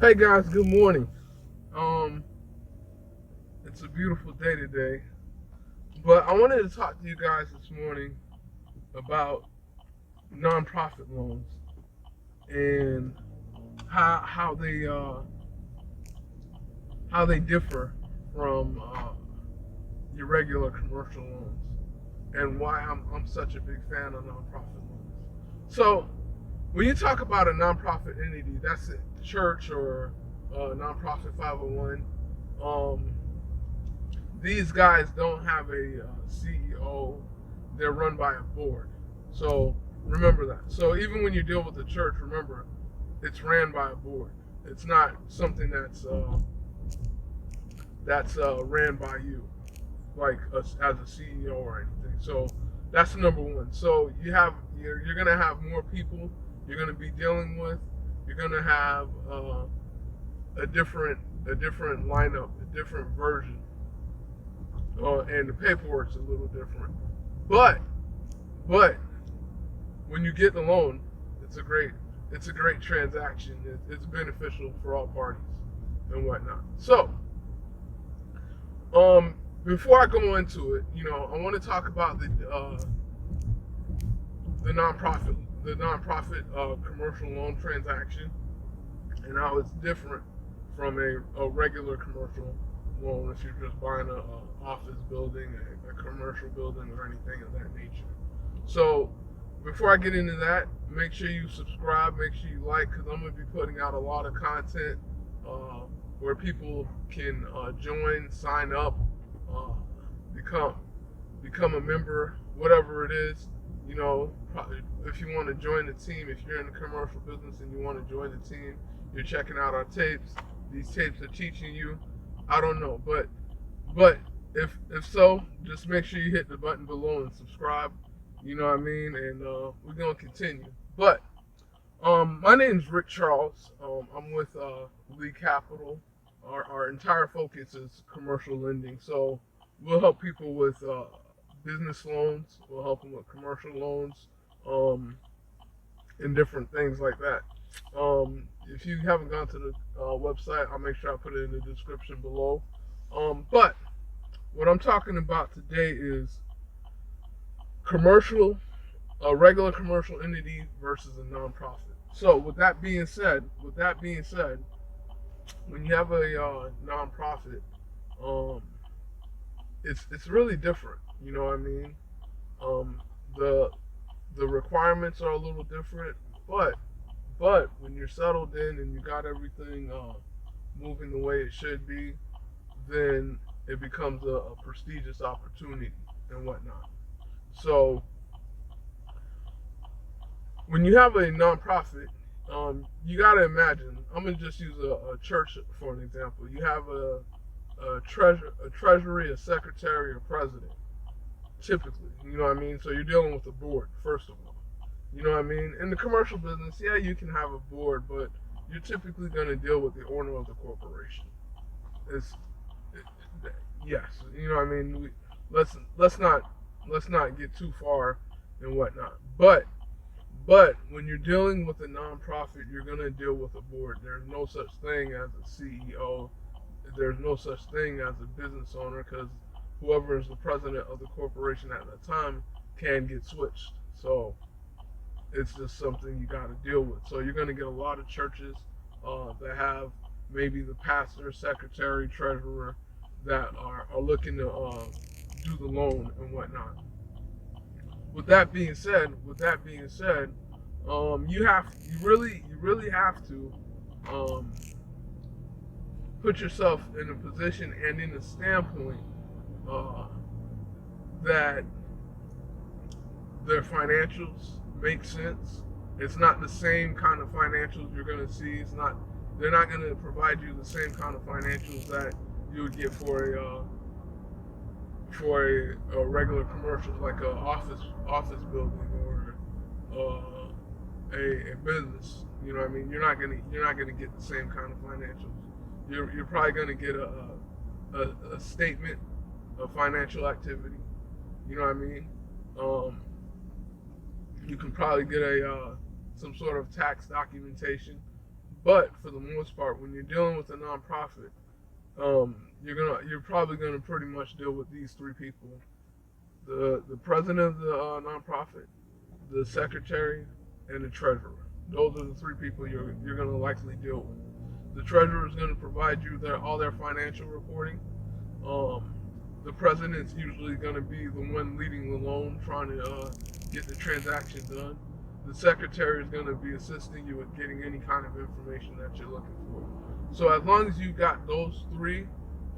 Hey guys, good morning. Um, it's a beautiful day today, but I wanted to talk to you guys this morning about nonprofit loans and how they differ from your regular commercial loans, and why I'm such a big fan of nonprofit loans. So, when you talk about a nonprofit entity, that's a church or a nonprofit 501. Um, these guys don't have a CEO. They're run by a board. So remember that. So even when you deal with the church, remember it's ran by a board. It's not something that's ran by you, like as a CEO or anything. So that's number one. So you're gonna have more people you're gonna be dealing with. You're gonna have a different a different lineup, a different version, and the paperwork's a little different. But but when you get the loan, it's a great it's a great transaction. It's beneficial for all parties and whatnot. So um, before I go into it, I want to talk about the nonprofit commercial loan transaction and how it's different from a regular commercial loan if you're just buying a office building, a commercial building, or anything of that nature. So before I get into that, make sure you subscribe, make sure you like, because I'm going to be putting out a lot of content uh, where people can join, sign up, uh, become become a member, whatever it is. If you want to join the team, if you're in the commercial business and you want to join the team, you're checking out our tapes. These tapes are teaching you. I don't know, but if so, just make sure you hit the button below and subscribe. You know what I mean? And we're gonna continue. But my name's Rick Charles. I'm with LEY Capital. Our entire focus is commercial lending. So we'll help people with business loans. We'll help them with commercial loans, and different things like that. If you haven't gone to the website, I'll make sure I put it in the description below. But what I'm talking about today is commercial, a regular commercial entity versus a nonprofit. So with that being said, when you have a nonprofit, um, it's really different. You know what I mean? Um, the the requirements are a little different, but when you're settled in and you got everything moving the way it should be, then it becomes a prestigious opportunity and whatnot. So when you have a nonprofit, you got to imagine. I'm gonna just use a church for an example. You have a treasury, a secretary, a president. Typically, you know what I mean. So you're dealing with a board first of all. You know what I mean. In the commercial business, yeah, you can have a board, but you're typically gonna deal with the owner of the corporation. It's yes, you know what I mean. Let's not get too far and whatnot. But when you're dealing with a nonprofit, you're gonna deal with a board. There's no such thing as a CEO. There's no such thing as a business owner because whoever is the president of the corporation at that time can get switched. So it's just something you got to deal with. So you're going to get a lot of churches that have maybe the pastor, secretary, treasurer that are looking to do the loan and whatnot. With that being said, you really have to um, put yourself in a position and in a standpoint uh, that their financials make sense. It's not the same kind of financials you're going to see. They're not going to provide you the same kind of financials that you would get for a regular commercial, like a office building or a business. You know what I mean? You're not gonna get the same kind of financials. You're probably gonna get a statement of financial activity. You know what I mean? Um, you can probably get a some sort of tax documentation, But for the most part, when you're dealing with a nonprofit, you're probably gonna pretty much deal with these three people: the president of the nonprofit, the secretary, and the treasurer. Those are the three people you're gonna likely deal with. The treasurer is gonna provide you all their financial reporting. Um, the president's usually going to be the one leading the loan, trying to get the transaction done. The secretary is going to be assisting you with getting any kind of information that you're looking for. So as long as you got those three,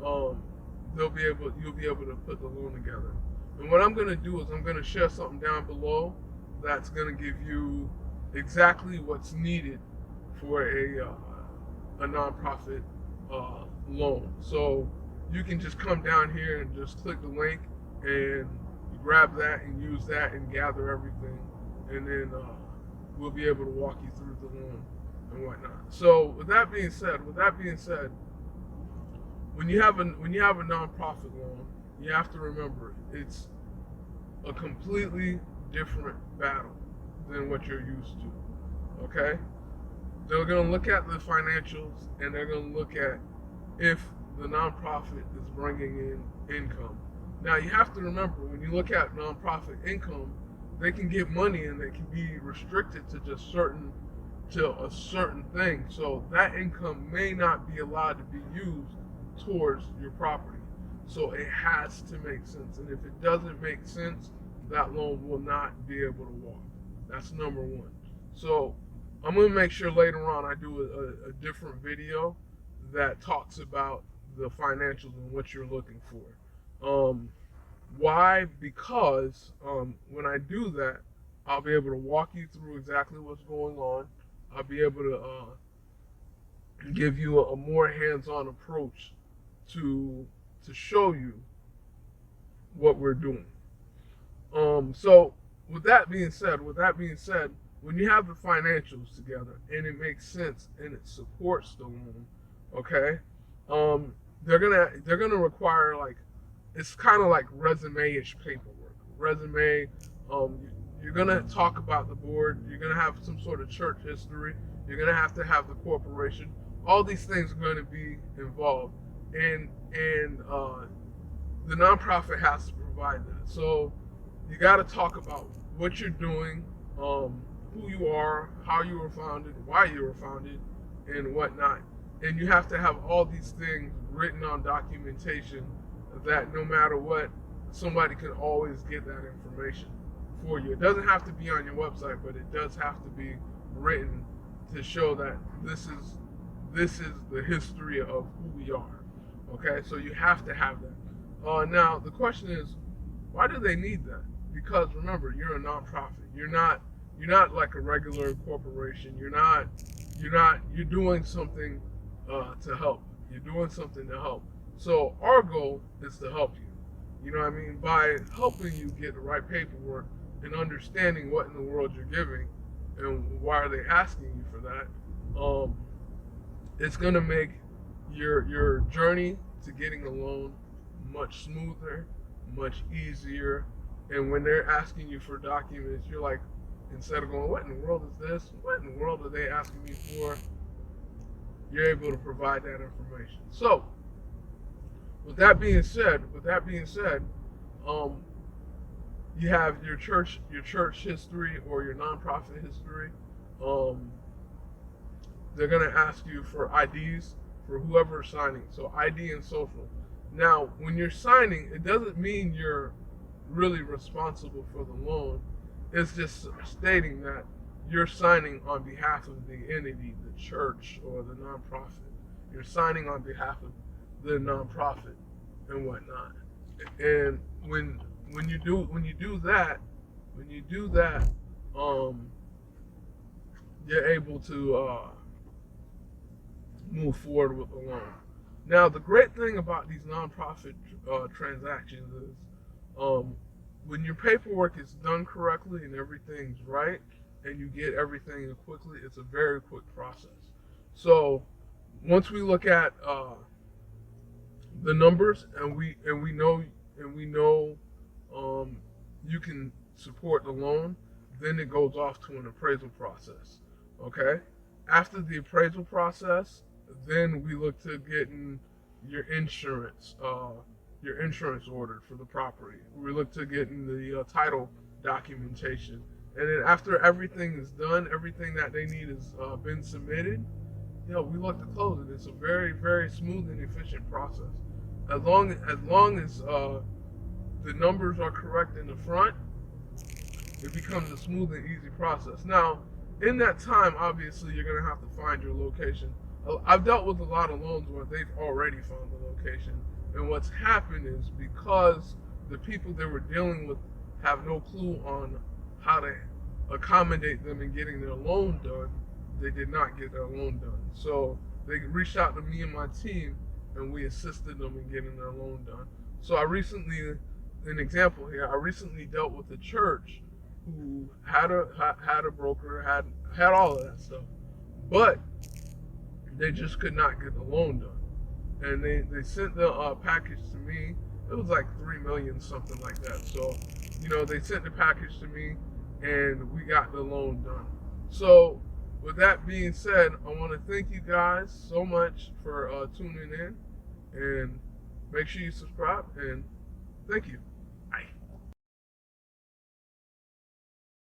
you'll be able to put the loan together. And what I'm going to do is I'm going to share something down below that's going to give you exactly what's needed for a nonprofit loan. So you can just come down here and just click the link and grab that and use that and gather everything, and then we'll be able to walk you through the loan and whatnot. So with that being said, when you have a nonprofit loan, you have to remember it's a completely different battle than what you're used to. Okay, they're going to look at the financials and they're going to look at if the nonprofit is bringing in income. Now you have to remember, when you look at nonprofit income, they can get money and they can be restricted to a certain thing. So that income may not be allowed to be used towards your property. So it has to make sense. And if it doesn't make sense, that loan will not be able to walk. That's number one. So I'm going to make sure later on I do a different video that talks about the financials and what you're looking for. Why? Because when I do that, I'll be able to walk you through exactly what's going on. I'll be able to give you a more hands-on approach to show you what we're doing. So with that being said, when you have the financials together and it makes sense and it supports the loan, okay, they're gonna require, like, it's kind of like resume-ish paperwork. Resume, you're gonna talk about the board. You're gonna have some sort of church history. You're gonna have to have the corporation. All these things are going to be involved, and the nonprofit has to provide that. So you got to talk about what you're doing, who you are, how you were founded, why you were founded, and whatnot. And you have to have all these things written on documentation that no matter what, somebody can always get that information for you. It doesn't have to be on your website, but it does have to be written to show that this is the history of who we are. Okay, so you have to have that. Now the question is, why do they need that? Because remember, you're a nonprofit. You're not like a regular corporation. You're doing something to help. You're doing something to help. So our goal is to help you. You know what I mean? By helping you get the right paperwork and understanding what in the world you're giving and why are they asking you for that. It's going to make your journey to getting a loan much smoother, much easier. And when they're asking you for documents, you're like, instead of going, what in the world is this? What in the world are they asking me for? You're able to provide that information. So, with that being said, you have your church history or your nonprofit history. They're gonna ask you for IDs for whoever's signing. So ID and social. Now, when you're signing, it doesn't mean you're really responsible for the loan. It's just stating that you're signing on behalf of the entity, the church or the nonprofit. You're signing on behalf of the nonprofit and whatnot. And when you do that, you're able to move forward with the loan. Now, the great thing about these nonprofit transactions is when your paperwork is done correctly and everything's right, and you get everything in quickly, it's a very quick process. So once we look at the numbers and we know you can support the loan, then it goes off to an appraisal process. Okay. After the appraisal process, then we look to getting your insurance ordered for the property. We look to getting the title documentation, and then after everything is done, everything that they need has been submitted. We look to close it. It's a very, very smooth and efficient process. As long as the numbers are correct in the front, it becomes a smooth and easy process. Now, in that time, obviously, you're going to have to find your location. I've dealt with a lot of loans where they've already found the location. And what's happened is because the people they were dealing with have no clue on how to accommodate them in getting their loan done, they did not get their loan done. So they reached out to me and my team, and we assisted them in getting their loan done. So an example here, I recently dealt with a church who had a broker, had all of that stuff, but they just could not get the loan done. And they sent the package to me. It was like $3 million, something like that. So, they sent the package to me, and we got the loan done. So, with that being said, I want to thank you guys so much for tuning in, and make sure you subscribe, and thank you.